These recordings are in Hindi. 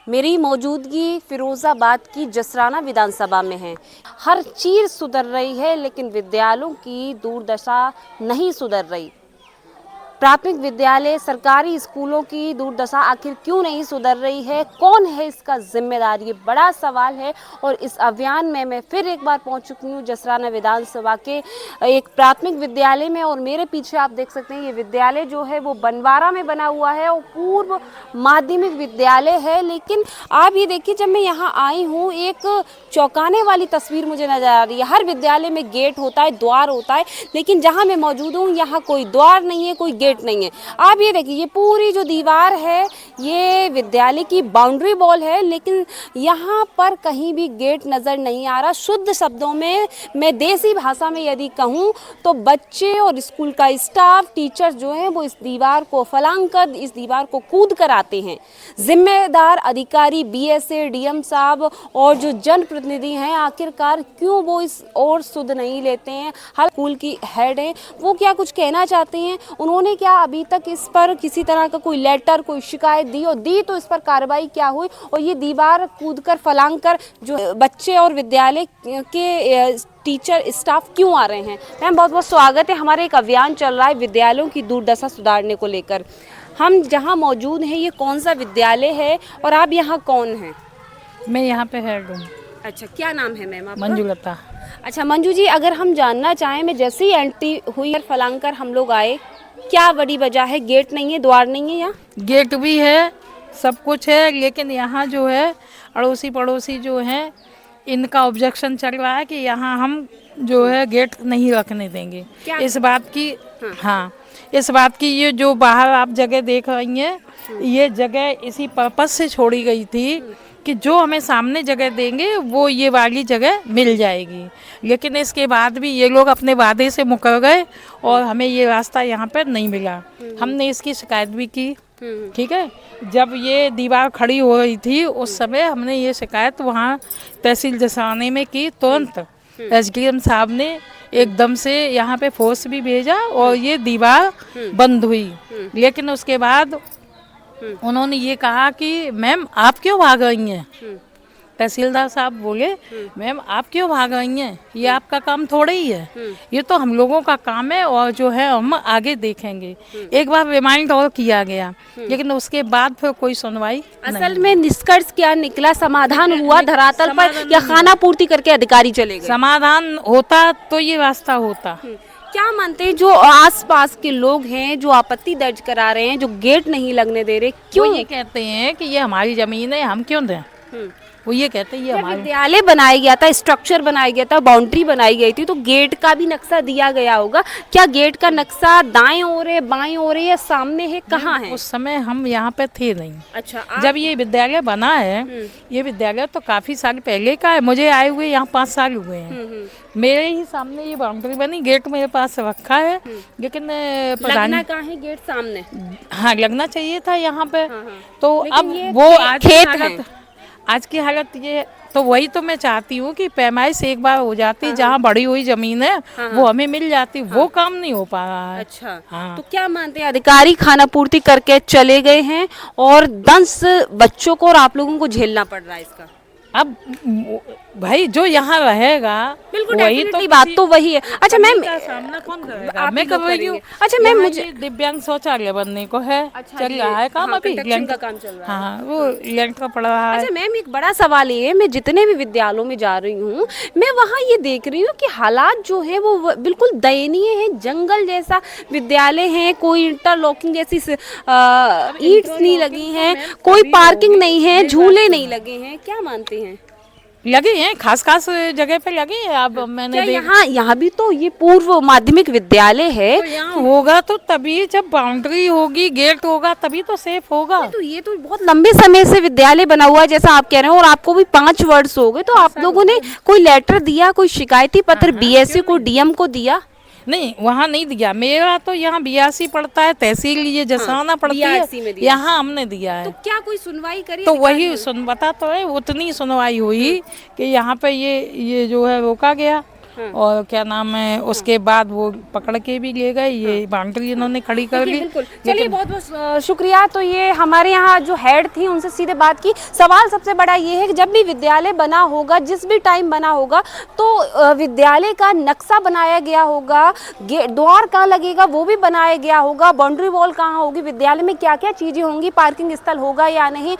मेरी मौजूदगी फिरोज़ाबाद की जसराना विधानसभा में है। हर चीज़ सुधर रही है लेकिन विद्यालयों की दुर्दशा नहीं सुधर रही। प्राथमिक विद्यालय, सरकारी स्कूलों की दुर्दशा आखिर क्यों नहीं सुधर रही है? कौन है इसका जिम्मेदार? ये बड़ा सवाल है। और इस अभियान में मैं फिर एक बार पहुंच चुकी हूँ जसराना विधानसभा के एक प्राथमिक विद्यालय में। और मेरे पीछे आप देख सकते हैं ये विद्यालय जो है वो बनवारा में बना हुआ है और पूर्व माध्यमिक विद्यालय है। लेकिन आप ये देखिए, जब मैं यहाँ आई हूँ एक चौंकाने वाली तस्वीर मुझे नजर आ रही है। हर विद्यालय में गेट होता है, द्वार होता है, लेकिन जहाँ मैं मौजूद हूँ यहाँ कोई द्वार नहीं है, कोई गेट नहीं है। आप ये देखिए, ये पूरी जो दीवार है ये विद्यालय की बाउंड्री वॉल है, लेकिन यहाँ पर कहीं भी गेट नज़र नहीं आ रहा। शुद्ध शब्दों में, मैं देसी भाषा में यदि कहूँ तो बच्चे और स्कूल का स्टाफ, टीचर्स जो हैं वो इस दीवार को फलांग कर, इस दीवार को कूद कर आते हैं। जिम्मेदार अधिकारी बीएसए, डीएम साहब और जो जनप्रतिनिधि हैं आखिरकार क्यों वो इस और सुध नहीं लेते हैं? हर स्कूल की हेड हैं, वो क्या कुछ कहना चाहते हैं? उन्होंने क्या अभी तक इस पर किसी तरह का कोई लेटर, कोई शिकायत दी? और दी तो इस पर कार्रवाई क्या हुई? और ये दीवार कूदकर फलांग कर जो बच्चे और विद्यालय के टीचर स्टाफ क्यों आ रहे हैं? मैम बहुत बहुत स्वागत है। हमारे एक अभियान चल रहा है विद्यालयों की दुर्दशा सुधारने को लेकर। हम जहां मौजूद हैं ये कौन सा विद्यालय है और आप यहां कौन हैं? मैं यहाँ पे हेड हूँ। अच्छा, क्या नाम है मैम आपका? मंजुलता। अच्छा मंजू जी, अगर हम जानना चाहें, मैं जैसे ही एंट्री हुई फलांग कर हम लोग आए, क्या बड़ी वजह है? गेट नहीं है, द्वार नहीं है? यहाँ गेट भी है, सब कुछ है, लेकिन यहाँ जो है अड़ोसी पड़ोसी जो हैं इनका ऑब्जेक्शन चल रहा है कि यहाँ हम जो है गेट नहीं रखने देंगे। इस बात की हाँ, इस बात की ये जो बाहर आप जगह देख रही हैं ये जगह इसी पर्पस से छोड़ी गई थी कि जो हमें सामने जगह देंगे वो ये वाली जगह मिल जाएगी। लेकिन इसके बाद भी ये लोग अपने वादे से मुकर गए और हमें ये रास्ता यहाँ पर नहीं मिला। हमने इसकी शिकायत भी की, ठीक है। जब ये दीवार खड़ी हो रही थी उस समय हमने ये शिकायत वहाँ तहसील जसराने में की। तुरंत एसडीएम साहब ने एकदम से यहाँ पे फोर्स भी भेजा और ये दीवार बंद हुई। लेकिन उसके बाद उन्होंने ये कहा कि मैम आप क्यों भाग रही हैं? तहसीलदार साहब बोले मैम आप क्यों भाग रही हैं? ये आपका काम थोड़ा ही है, ये तो हम लोगों का काम है और जो है हम आगे देखेंगे। एक बार रिमाइंड और किया गया, लेकिन उसके बाद फिर कोई सुनवाई असल में निष्कर्ष क्या निकला? समाधान हुआ धरातल पर या खाना पूर्ति करके अधिकारी चले गए? समाधान होता तो ये रास्ता होता। क्या मानते हैं जो आसपास के लोग हैं जो आपत्ति दर्ज करा रहे हैं, जो गेट नहीं लगने दे रहे, क्यों? ये कहते हैं कि ये हमारी जमीन है, हम क्यों दें? वो ये कहते हैं ये हमारे। विद्यालय बनाया गया था, स्ट्रक्चर बनाया गया था, बाउंड्री बनाई गई थी, तो गेट का भी नक्शा दिया गया होगा। क्या गेट का नक्शा दाएं ओर है, बाएं ओर है या सामने है, कहाँ है? उस समय हम यहाँ पे थे नहीं। अच्छा, जब ये विद्यालय बना है, ये विद्यालय तो काफी साल पहले का है। मुझे आए हुए यहाँ 5 साल हुए हैं। मेरे ही सामने ये बाउंड्री बनी, गेट मेरे पास रखा है, लेकिन लगना कहाँ है? गेट सामने। हाँ, लगना चाहिए था यहाँ पे। तो अब वो आज की हालत ये, तो वही तो मैं चाहती हूँ कि पैमाइश एक बार हो जाती, जहाँ बड़ी हुई जमीन है वो हमें मिल जाती। वो काम नहीं हो पा रहा है। अच्छा, हाँ। तो क्या मानते हैं? अधिकारी खाना पूर्ति करके चले गए हैं और 10 बच्चों को और आप लोगों को झेलना पड़ रहा है इसका। अब भाई जो यहाँ रहेगा बिल्कुल वही तो बात तो वही है। अच्छा मैम, सामना कौन करेगा? आप मैं कर रही हूँ। अच्छा मैम, मुझे दिव्यांग शौचालय बनने को है। अच्छा, चल रहा है काम, अभी कंस्ट्रक्शन का काम चल रहा है। हाँ, वो लैंड का पड़ रहा है। अच्छा मैम, एक बड़ा सवाल ये है, मैं जितने भी विद्यालयों में जा रही हूँ मैं वहाँ ये देख रही हूँ कि हालात जो है वो बिल्कुल दयनीय है। जंगल जैसा विद्यालय है, कोई इंटरलॉकिंग जैसी ईंट्स नहीं लगी हैं, कोई पार्किंग नहीं है, झूले नहीं लगे हैं। क्या मानते हैं? लगे हैं, खास जगह पे लगे हैं। अब मैंने यहाँ भी तो ये पूर्व माध्यमिक विद्यालय है, तो यहाँ होगा तो तभी, जब बाउंड्री होगी, गेट होगा तभी तो सेफ होगा। तो ये तो बहुत लंबे समय से विद्यालय बना हुआ है जैसा आप कह रहे हैं, और आपको भी 5 वर्ष हो गए। तो आप लोगों ने कोई लेटर दिया, कोई शिकायती पत्र बीएससी को, डीएम को दिया? नहीं, वहाँ नहीं दिया। मेरा तो यहाँ 82 पड़ता है, तहसील ये जसाना पड़ती है, यहाँ हमने दिया है। तो क्या कोई सुनवाई करी? तो वही बता तो है, उतनी सुनवाई हुई कि यहाँ पे ये जो है रोका गया। और क्या नाम है, उसके बाद वो पकड़ के भी ले गए, ये बाउंड्री इन्होंने खड़ी कर दी। बिल्कुल, चलिए बहुत बहुत शुक्रिया। तो ये हमारे यहाँ जो हेड थी उनसे सीधे बात की। सवाल सबसे बड़ा ये है कि जब भी विद्यालय बना होगा, जिस भी टाइम बना होगा, तो विद्यालय का नक्शा बनाया गया होगा, द्वार कहाँ लगेगा वो भी बनाया गया होगा, बाउंड्री वॉल कहाँ होगी, विद्यालय में क्या क्या चीज़ें होंगी, पार्किंग स्थल होगा या नहीं,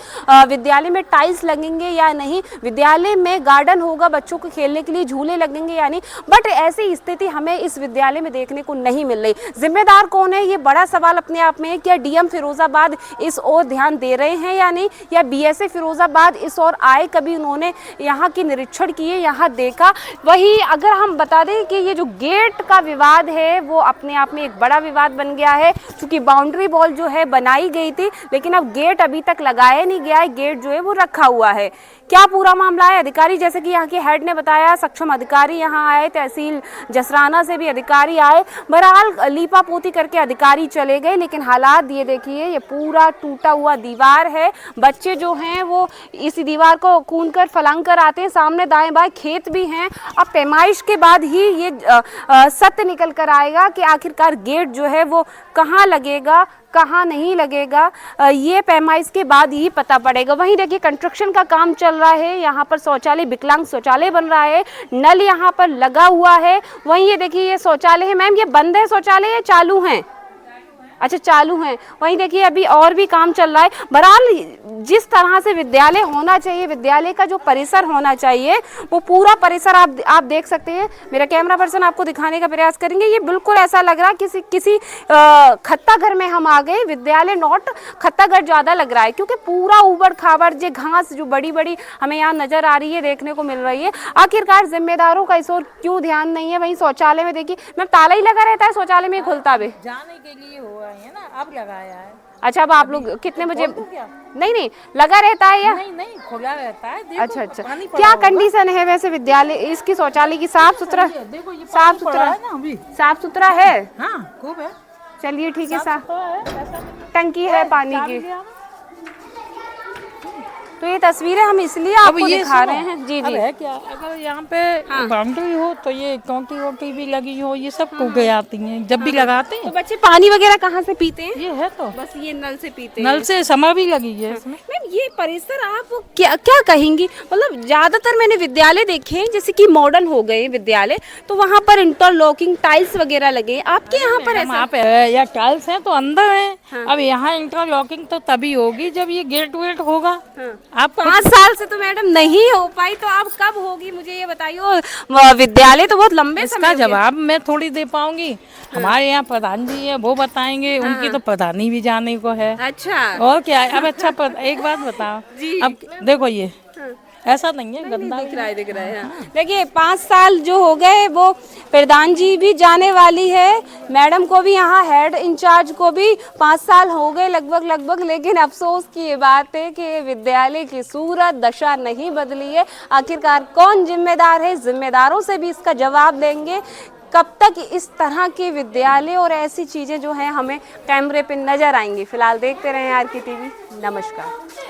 विद्यालय में टाइल्स लगेंगे या नहीं, विद्यालय में गार्डन होगा, बच्चों को खेलने के लिए झूले लगेंगे या नहीं। बट ऐसी स्थिति हमें इस विद्यालय में देखने को नहीं मिल रही। जिम्मेदार कौन है, ये बड़ा सवाल अपने आप में है। क्या डीएम फिरोजाबाद इस ओर ध्यान दे रहे हैं या नहीं, या बीएसए फिरोजाबाद इस ओर आए, कभी उन्होंने यहाँ की निरीक्षण किए, यहाँ देखा? वही अगर हम बता दें कि ये जो गेट का विवाद है वो अपने आप में एक बड़ा विवाद बन गया है, क्योंकि बाउंड्री वॉल जो है बनाई गई थी, लेकिन अब गेट अभी तक लगाया नहीं गया है, गेट जो है वो रखा हुआ है। क्या पूरा मामला है? अधिकारी, जैसे कि यहाँ के हेड ने बताया, सक्षम अधिकारी यहाँ आए, तहसील जसराना से भी अधिकारी आए, बहरहाल लीपा पोती करके अधिकारी चले गए। लेकिन हालात ये देखिए, ये पूरा टूटा हुआ दीवार है, बच्चे जो हैं वो इस दीवार को कूद कर फलांग कर आते हैं, सामने दाएं बाएं खेत भी हैं। अब पैमाइश के बाद ही ये सत्य निकल कर आएगा कि आखिरकार गेट जो है वो कहाँ लगेगा, कहाँ नहीं लगेगा, ये पैमाइश के बाद ही पता पड़ेगा। वहीं देखिए कंस्ट्रक्शन का काम चल रहा है, यहाँ पर शौचालय, विकलांग शौचालय बन रहा है, नल यहाँ पर लगा हुआ है। वहीं ये देखिए ये शौचालय है। मैम, ये बंद है शौचालय या चालू है? अच्छा, चालू हैं। वहीं देखिए अभी और भी काम चल रहा है। बहरहाल जिस तरह से विद्यालय होना चाहिए, विद्यालय का जो परिसर होना चाहिए, वो पूरा परिसर आप देख सकते हैं। मेरा कैमरा पर्सन आपको दिखाने का प्रयास करेंगे। ये बिल्कुल ऐसा लग रहा है किसी खत्ता घर में हम आ गए। विद्यालय नॉट खत्ता घर ज़्यादा लग रहा है, क्योंकि पूरा उबड़ खाबड़ जो घास जो बड़ी बड़ी हमें यहाँ नजर आ रही है, देखने को मिल रही है। आखिरकार जिम्मेदारों का इस ओर क्यों ध्यान नहीं है? वहीं शौचालय में देखिए मैम ताला ही लगा रहता है, शौचालय में खुलता भी जाने के लिए हुआ है ना, अब लगाया है। अच्छा, अब आप लोग कितने बजे? नहीं, लगा रहता है या नहीं खुला रहता है। देखो, अच्छा, क्या कंडीशन है वैसे विद्यालय इसकी, शौचालय की? साफ सुथरा, देखो ये साफ सुथरा है ना, अभी साफ सुथरा है। हाँ, खूब है। चलिए ठीक है, साफ है, टंकी है पानी की। तो ये तस्वीरें हम इसलिए आपको दिखा रहे हैं। जी अब जी, है क्या, अगर यहाँ पे बाउंड्री हो तो ये टोंटी वोटी भी लगी हो, ये सब टूट जाती हैं जब भी लगाते हैं। तो बच्चे पानी वगैरह कहाँ से पीते हैं? ये है तो बस ये नल से पीते हैं। नल से समर भी लगी है इसमें। मैम, ये परिसर आप क्या क्या कहेंगी? मतलब ज्यादातर मैंने विद्यालय देखे हैं जैसे कि मॉडर्न हो गए विद्यालय, तो वहाँ पर इंटरलॉकिंग टाइल्स वगैरह लगे। आपके यहाँ पर ऐसा? वहाँ पे या टाइल्स है तो अंदर है। अब यहाँ इंटरलॉकिंग तो तभी होगी जब ये गेट वेट होगा। आप 5 साल से तो मैडम नहीं हो पाई, तो अब कब होगी मुझे ये बताइए। विद्यालय तो बहुत लंबे समय इसका जवाब मैं थोड़ी दे पाऊंगी। हमारे यहाँ प्रधान जी है, वो बताएंगे। उनकी तो प्रधानी भी जाने को है। अच्छा, और क्या है। अब अच्छा एक बात बताओ जी। अब देखो ये ऐसा नहीं है, गंदा दिख रहा है। देखिए 5 साल जो हो गए, वो प्रधान जी भी जाने वाली है, मैडम को भी, यहाँ हेड इंचार्ज को भी 5 साल हो गए लगभग। लेकिन अफसोस की ये बात है कि विद्यालय की सूरत दशा नहीं बदली है। आखिरकार कौन जिम्मेदार है? जिम्मेदारों से भी इसका जवाब देंगे। कब तक इस तरह के विद्यालय और ऐसी चीज़ें जो हैं हमें कैमरे पे नजर आएंगी? फिलहाल देखते रहें आर के टीवी। नमस्कार।